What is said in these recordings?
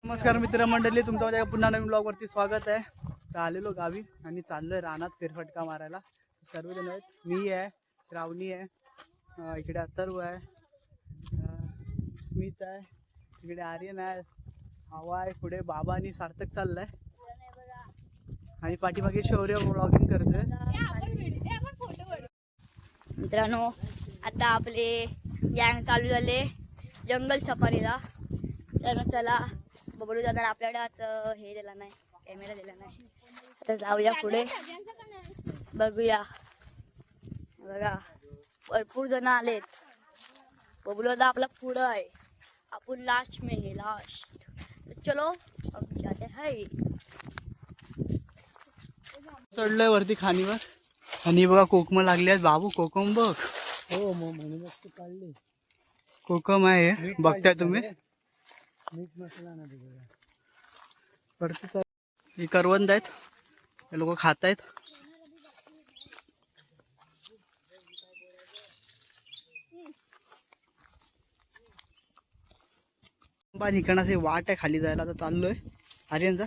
नमस्कार मित्रमंडळी, तुमचं माझ्या पुन्हा नवीन ब्लॉगवरती स्वागत आहे. तर आलेलो गावी आणि चाललोय रानात फेरफटका मारायला. सर्वजण आहेत, मी आहे, श्रावणी आहे, इकडे अथर्व आहे, स्मित आहे, इकडे आर्यन आहे, हवा आहे, पुढे बाबा आणि सार्थक चाललाय आणि पाठीमागे शौर्य ब्लॉगिंग करतोय. मित्रांनो, आता आपले गँग चालू झाले जंगल सफारीला. तर चला, बबलू दादा आपल्याकडे आता हे दिला नाही, कॅमेरा दिला नाही. आता जाऊया पुढे, बघूया. बघा, भरपूर जण आलेत. बबलू दादा आपला पुढं आहे, आपण लास्ट में है, लास्ट. तर चलो अब जाते हैं. चढलोय वरती खाणीवर आणि बघा कोकम लागली आहेत. बाबू कोकम बघ. हो म्हणूनच ते काढले. कोकम आहे, बघताय तुम्ही. मीठ मसाला ना दिलेला. वरती ही करवंद आहेत, हे लोक खात आहेत. ठिकाणाचे वाट आहे खाली जायला. आता चाललोय आर्यनचा.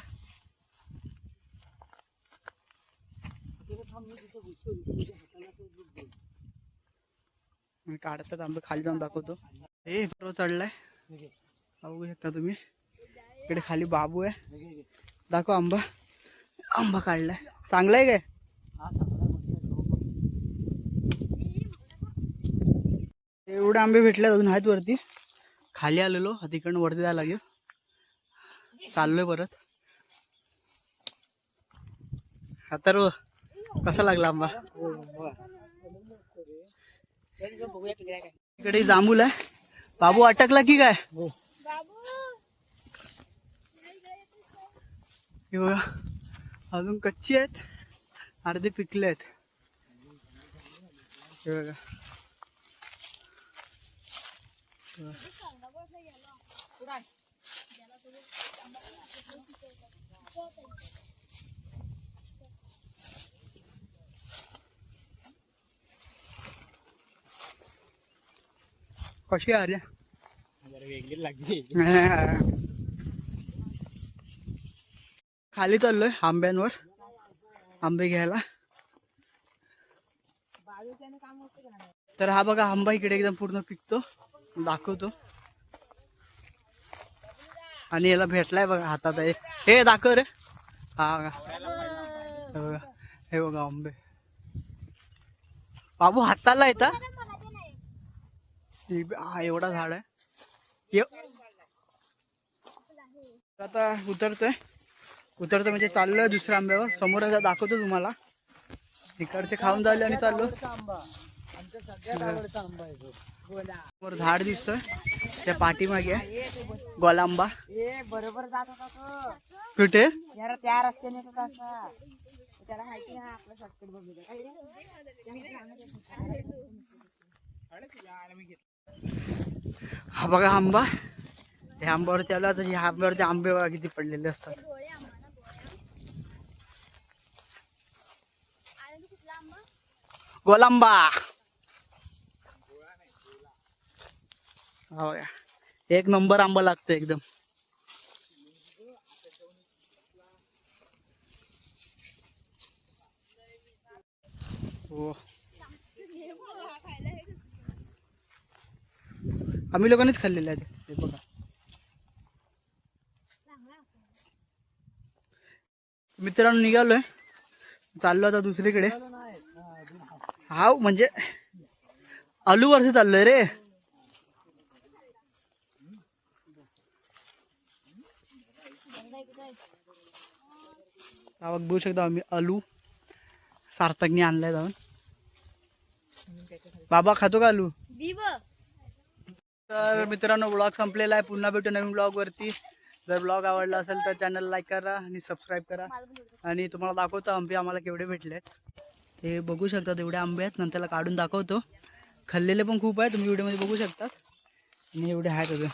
काढतात आंबे, खाली जाऊन दाखवतो. हे बरोबर चढलाय, बघू शकता तुम्ही. इकडे खाली बाबू आहे, दाखव आंबा. आंबा काढलाय, चांगला आहे काय? एवढे आंबे भेटले, अजून आहेत वरती. खाली आलेलो, तिकडनं वरती जायला लागेल. चाललोय परत. अथर्व, कसा लागला आंबा? इकडे जांभूल आहे. बाबू अटकला की काय? हे बघा, अजून कच्ची आहेत, अर्धे पिकले आहेत. हे बघा, कशी आहे रे? वेगळी लागली. खाली चाललोय आंब्यांवर, आंबे घ्यायला. तर हा बघा आंबा इकडे एकदम पूर्ण पिकतो, दाखवतो. आणि याला भेटलाय बघा हातात आहे. हे दाखव रे. हा बघा, हे बघा आंबे. बाबू हाताला येतात. हा एवढा झाड आहे. आता उतरतोय म्हणजे चाललोय दुसऱ्या आंब्यावर. समोर दाखवतो तुम्हाला. इकडचे खाऊन झाले आणि चाललो. समोर झाड दिसतोय, त्या पाठीमागे गोलांबा. बरोबर जात होता तो. कुठे? त्या रस्त्याने त्याला माहिती आहे आपलं शॉर्टकट बघूया. हा बघा आंबा. ह्या आंब्यावरती आलो आता. ह्या आंब्यावरती आंबे बघा किती पडलेले असतात. गोलांबा. हो, एक नंबर आंबा लागतो एकदम. हो, आम्ही लोकांनीच खाल्लेले आहेत. हे बघा, मित्रांनो निघालोय, चाललो आता दुसरीकडे. हा म्हणजे आलू वर्ष चाललोय रे. बघू शकता आम्ही आलू सार्थकने आणलाय जाऊन. बाबा खातो का आलू? तर मित्रांनो ब्लॉग संपलेला आहे. पुन्हा भेटू नवीन ब्लॉग वरती. जर ब्लॉग आवडला असेल तर चॅनल लाईक करा आणि सबस्क्राईब करा. आणि तुम्हाला दाखवतो आंबे आम्हाला केवढे भेटले. ते बघू शकता, तेवढे आंबे आहेत. नंतर काढून दाखवतो. खाल्लेले पण खूप आहे, तुम्ही व्हिडिओमध्ये बघू शकता. आणि एवढे आहेत अजून.